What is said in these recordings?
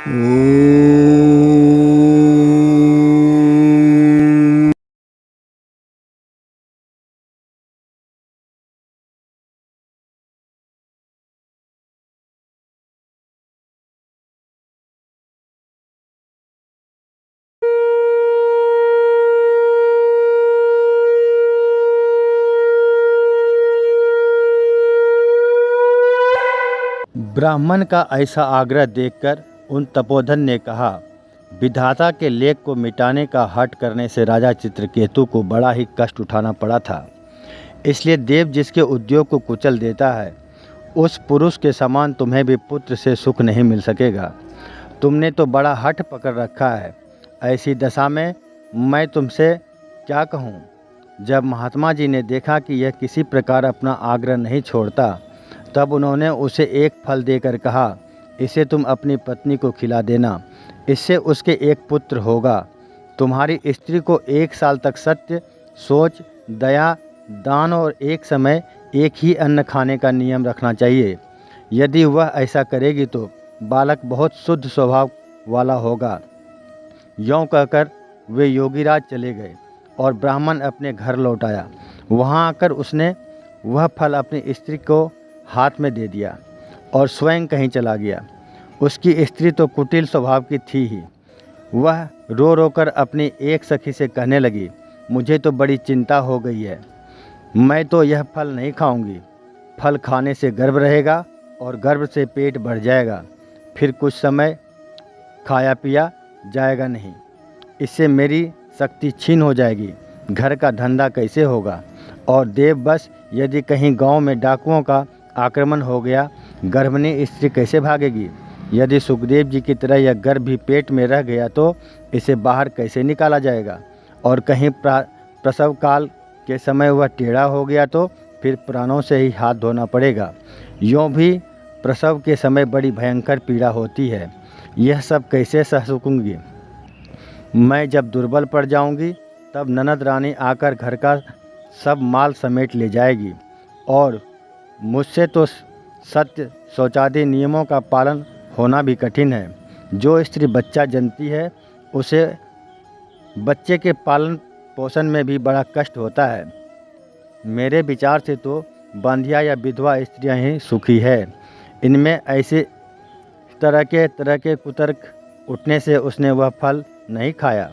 ओम। ब्राह्मण का ऐसा आग्रह देखकर उन तपोधन ने कहा, विधाता के लेख को मिटाने का हठ करने से राजा चित्रकेतु को बड़ा ही कष्ट उठाना पड़ा था। इसलिए देव जिसके उद्योग को कुचल देता है, उस पुरुष के समान तुम्हें भी पुत्र से सुख नहीं मिल सकेगा। तुमने तो बड़ा हठ पकड़ रखा है। ऐसी दशा में मैं तुमसे क्या कहूँ। जब महात्मा जी ने देखा कि यह किसी प्रकार अपना आग्रह नहीं छोड़ता, तब उन्होंने उसे एक फल देकर कहा, इसे तुम अपनी पत्नी को खिला देना, इससे उसके एक पुत्र होगा। तुम्हारी स्त्री को 1 साल तक सत्य, सोच, दया, दान और एक समय एक ही अन्न खाने का नियम रखना चाहिए। यदि वह ऐसा करेगी तो बालक बहुत शुद्ध स्वभाव वाला होगा। यों कहकर वे योगीराज चले गए और ब्राह्मण अपने घर लौट आया। वहाँ आकर उसने वह फल अपनी स्त्री को हाथ में दे दिया और स्वयं कहीं चला गया। उसकी स्त्री तो कुटिल स्वभाव की थी ही। वह रो रो कर अपनी एक सखी से कहने लगी, मुझे तो बड़ी चिंता हो गई है। मैं तो यह फल नहीं खाऊंगी। फल खाने से गर्भ रहेगा और गर्भ से पेट बढ़ जाएगा, फिर कुछ समय खाया पिया जाएगा नहीं। इससे मेरी शक्ति छीन हो जाएगी। घर का धंधा कैसे होगा। और देव बस, यदि कहीं गांव में डाकुओं का आक्रमण हो गया, गर्भिणी स्त्री कैसे भागेगी। यदि सुखदेव जी की तरह यह गर्भ भी पेट में रह गया तो इसे बाहर कैसे निकाला जाएगा। और कहीं प्रसव काल के समय वह टेढ़ा हो गया तो फिर प्राणों से ही हाथ धोना पड़ेगा। यों भी प्रसव के समय बड़ी भयंकर पीड़ा होती है। यह सब कैसे सह सकूँगी। मैं जब दुर्बल पड़ जाऊंगी तब ननद रानी आकर घर का सब माल समेट ले जाएगी और मुझसे तो सत्य शौचादि नियमों का पालन होना भी कठिन है। जो स्त्री बच्चा जनती है उसे बच्चे के पालन पोषण में भी बड़ा कष्ट होता है। मेरे विचार से तो बांधिया या विधवा स्त्रियां ही सुखी है। इनमें ऐसे तरह के कुतर्क उठने से उसने वह फल नहीं खाया।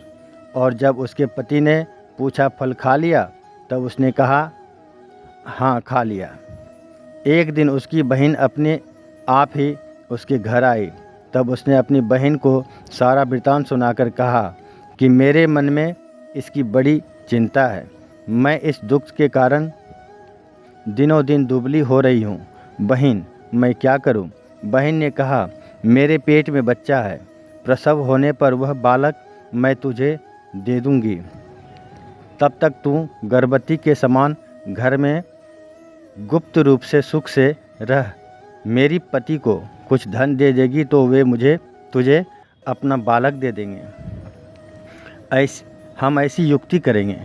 और जब उसके पति ने पूछा, फल खा लिया, तब उसने कहा, हाँ खा लिया। एक दिन उसकी बहन अपने आप ही उसके घर आई। तब उसने अपनी बहन को सारा वृतांत सुनाकर कहा कि मेरे मन में इसकी बड़ी चिंता है। मैं इस दुख के कारण दिनों दिन दुबली हो रही हूँ। बहन, मैं क्या करूँ। बहन ने कहा, मेरे पेट में बच्चा है। प्रसव होने पर वह बालक मैं तुझे दे दूँगी। तब तक तू गर्भवती के समान घर में गुप्त रूप से सुख से रह। मेरी पति को कुछ धन दे देगी तो वे तुझे अपना बालक दे देंगे। हम ऐसी युक्ति करेंगे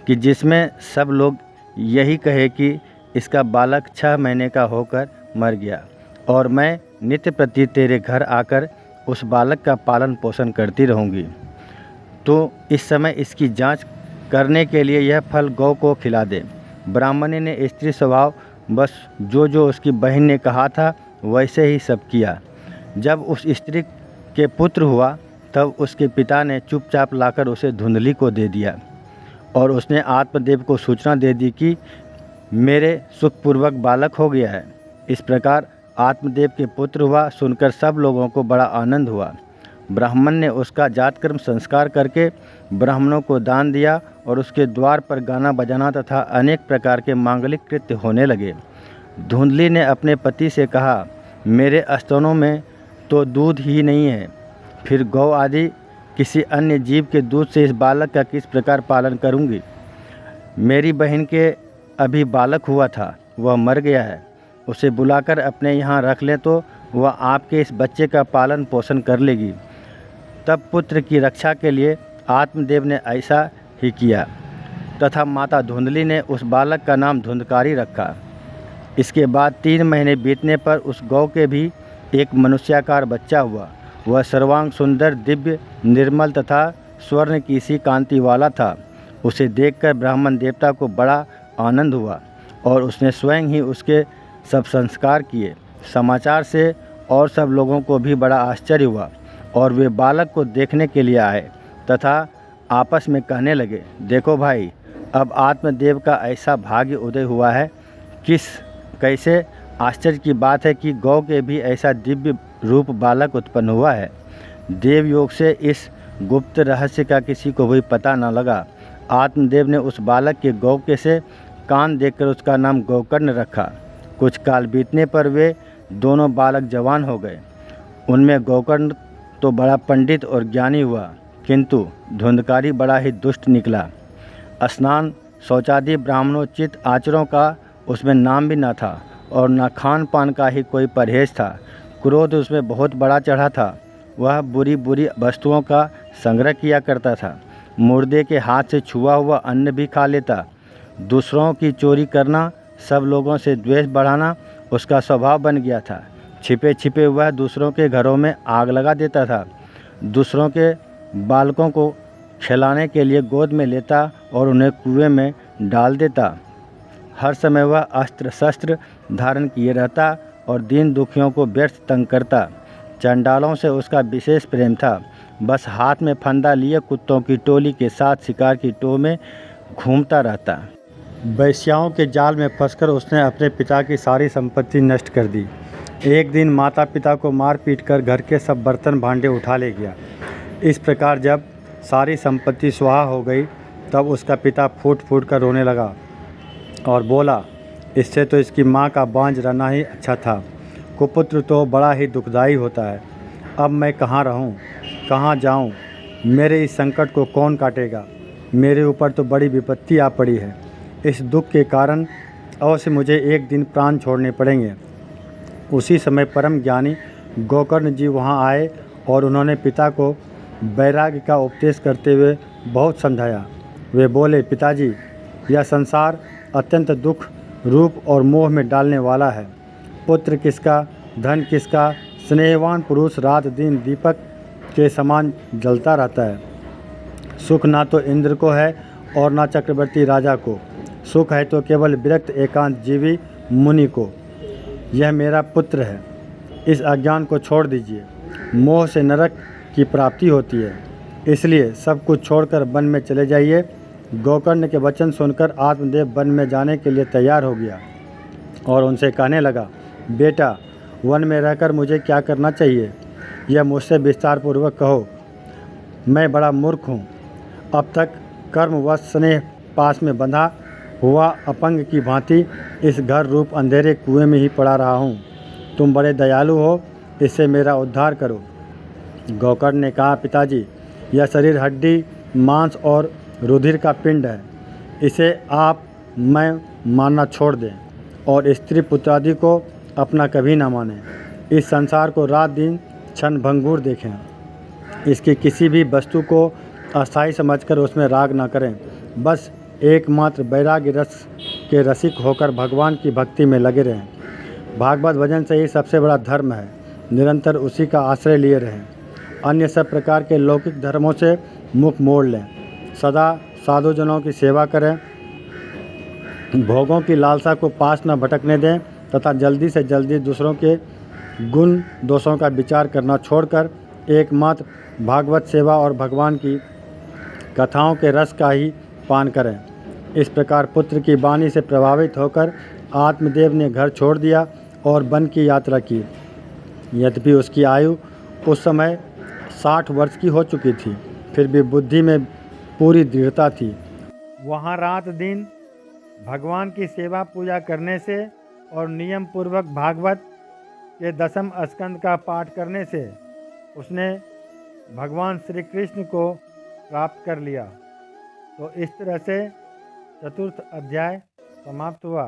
कि जिसमें सब लोग यही कहे कि इसका बालक 6 महीने का होकर मर गया और मैं नित्य प्रति तेरे घर आकर उस बालक का पालन पोषण करती रहूँगी। तो इस समय इसकी जांच करने के लिए यह फल गौ को खिला दे। ब्राह्मणी ने स्त्री स्वभाव बस जो उसकी बहन ने कहा था वैसे ही सब किया। जब उस स्त्री के पुत्र हुआ तब उसके पिता ने चुपचाप लाकर उसे धुंधली को दे दिया और उसने आत्मदेव को सूचना दे दी कि मेरे सुखपूर्वक बालक हो गया है। इस प्रकार आत्मदेव के पुत्र हुआ। सुनकर सब लोगों को बड़ा आनंद हुआ। ब्राह्मण ने उसका जातकर्म संस्कार करके ब्राह्मणों को दान दिया और उसके द्वार पर गाना बजाना तथा अनेक प्रकार के मांगलिक कृत्य होने लगे। धुंधली ने अपने पति से कहा, मेरे स्तनों में तो दूध ही नहीं है, फिर गौ आदि किसी अन्य जीव के दूध से इस बालक का किस प्रकार पालन करूंगी। मेरी बहन के अभी बालक हुआ था, वह मर गया है। उसे बुलाकर अपने यहाँ रख लें तो वह आपके इस बच्चे का पालन पोषण कर लेगी। तब पुत्र की रक्षा के लिए आत्मदेव ने ऐसा ही किया तथा माता धुंधली ने उस बालक का नाम धुंधकारी रखा। इसके बाद 3 महीने बीतने पर उस गौ के भी एक मनुष्याकार बच्चा हुआ वह सर्वांग सुंदर, दिव्य, निर्मल तथा स्वर्ण की सी कांति वाला था। उसे देखकर ब्राह्मण देवता को बड़ा आनंद हुआ और उसने स्वयं ही उसके सब संस्कार किए। समाचार से और सब लोगों को भी बड़ा आश्चर्य हुआ और वे बालक को देखने के लिए आए तथा आपस में कहने लगे, देखो भाई, अब आत्मदेव का ऐसा भाग्य उदय हुआ है। कैसे आश्चर्य की बात है कि गौ के भी ऐसा दिव्य रूप बालक उत्पन्न हुआ है। देव योग से इस गुप्त रहस्य का किसी को भी पता न लगा। आत्मदेव ने उस बालक के गौ के से कान देखकर उसका नाम गोकर्ण रखा। कुछ काल बीतने पर वे दोनों बालक जवान हो गए। उनमें गोकर्ण तो बड़ा पंडित और ज्ञानी हुआ, किंतु धुंधकारी बड़ा ही दुष्ट निकला। स्नान शौचादि ब्राह्मणोचित आचरणों का उसमें नाम भी न था और न खान पान का ही कोई परहेज था। क्रोध उसमें बहुत बड़ा चढ़ा था। वह बुरी बुरी वस्तुओं का संग्रह किया करता था। मुर्दे के हाथ से छुआ हुआ अन्न भी खा लेता। दूसरों की चोरी करना, सब लोगों से द्वेष बढ़ाना उसका स्वभाव बन गया था। छिपे छिपे वह दूसरों के घरों में आग लगा देता था। दूसरों के बालकों को खिलाने के लिए गोद में लेता और उन्हें कुएं में डाल देता। हर समय वह अस्त्र शस्त्र धारण किए रहता और दीन दुखियों को व्यर्थ तंग करता। चंडालों से उसका विशेष प्रेम था। बस हाथ में फंदा लिए कुत्तों की टोली के साथ शिकार की टोह में घूमता रहता। वैश्याओं के जाल में फंसकर उसने अपने पिता की सारी संपत्ति नष्ट कर दी। एक दिन माता पिता को मार पीट कर घर के सब बर्तन भांडे उठा ले गया। इस प्रकार जब सारी संपत्ति स्वाहा हो गई तब उसका पिता फूट फूट कर रोने लगा और बोला, इससे तो इसकी माँ का बांझ रहना ही अच्छा था। कुपुत्र तो बड़ा ही दुखदाई होता है। अब मैं कहाँ रहूँ, कहाँ जाऊँ? मेरे इस संकट को कौन काटेगा? मेरे ऊपर तो बड़ी विपत्ति आ पड़ी है। इस दुख के कारण अवश्य मुझे एक दिन प्राण छोड़ने पड़ेंगे। उसी समय परम ज्ञानी गोकर्ण जी वहाँ आए और उन्होंने पिता को वैराग्य का उपदेश करते हुए बहुत समझाया। वे बोले, पिताजी, यह संसार अत्यंत दुख, रूप और मोह में डालने वाला है। पुत्र किसका, धन किसका, स्नेहवान पुरुष रात दिन दीपक के समान जलता रहता है। सुख ना तो इंद्र को है और ना चक्रवर्ती राजा को। सुख है तो केवल विरक्त एकांत जीवी मुनि को। यह मेरा पुत्र है, इस अज्ञान को छोड़ दीजिए। मोह से नरक की प्राप्ति होती है, इसलिए सब कुछ छोड़कर वन में चले जाइए। गोकर्ण के वचन सुनकर आत्मदेव वन में जाने के लिए तैयार हो गया और उनसे कहने लगा, बेटा, वन में रहकर मुझे क्या करना चाहिए, यह मुझसे विस्तार पूर्वक कहो। मैं बड़ा मूर्ख हूँ। अब तक कर्मवश स्नेह पास में बंधा हुआ अपंग की भांति इस घर रूप अंधेरे कुएं में ही पड़ा रहा हूँ। तुम बड़े दयालु हो, इससे मेरा उद्धार करो। गोकर्ण ने कहा, पिताजी, यह शरीर हड्डी, मांस और रुधिर का पिंड है। इसे आप मैं मानना छोड़ दें और स्त्री पुत्रादि को अपना कभी ना मानें। इस संसार को रात दिन क्षण भंगुर देखें। इसकी किसी भी वस्तु को अस्थायी समझकर उसमें राग ना करें। बस एकमात्र वैराग्य रस के रसिक होकर भगवान की भक्ति में लगे रहें। भागवत भजन से ही सबसे बड़ा धर्म है। निरंतर उसी का आश्रय लिए रहें। अन्य सब प्रकार के लौकिक धर्मों से मुख मोड़ लें। सदा साधुजनों की सेवा करें। भोगों की लालसा को पास न भटकने दें तथा जल्दी से जल्दी दूसरों के गुण दोषों का विचार करना छोड़कर एकमात्र भागवत सेवा और भगवान की कथाओं के रस का ही पान करें। इस प्रकार पुत्र की वाणी से प्रभावित होकर आत्मदेव ने घर छोड़ दिया और वन की यात्रा की। यद्यपि उसकी आयु उस समय 60 वर्ष की हो चुकी थी, फिर भी बुद्धि में पूरी दृढ़ता थी। वहाँ रात दिन भगवान की सेवा पूजा करने से और नियम पूर्वक भागवत के 10वें स्कंद का पाठ करने से उसने भगवान श्री कृष्ण को प्राप्त कर लिया। तो इस तरह से चतुर्थ अध्याय समाप्त हुआ।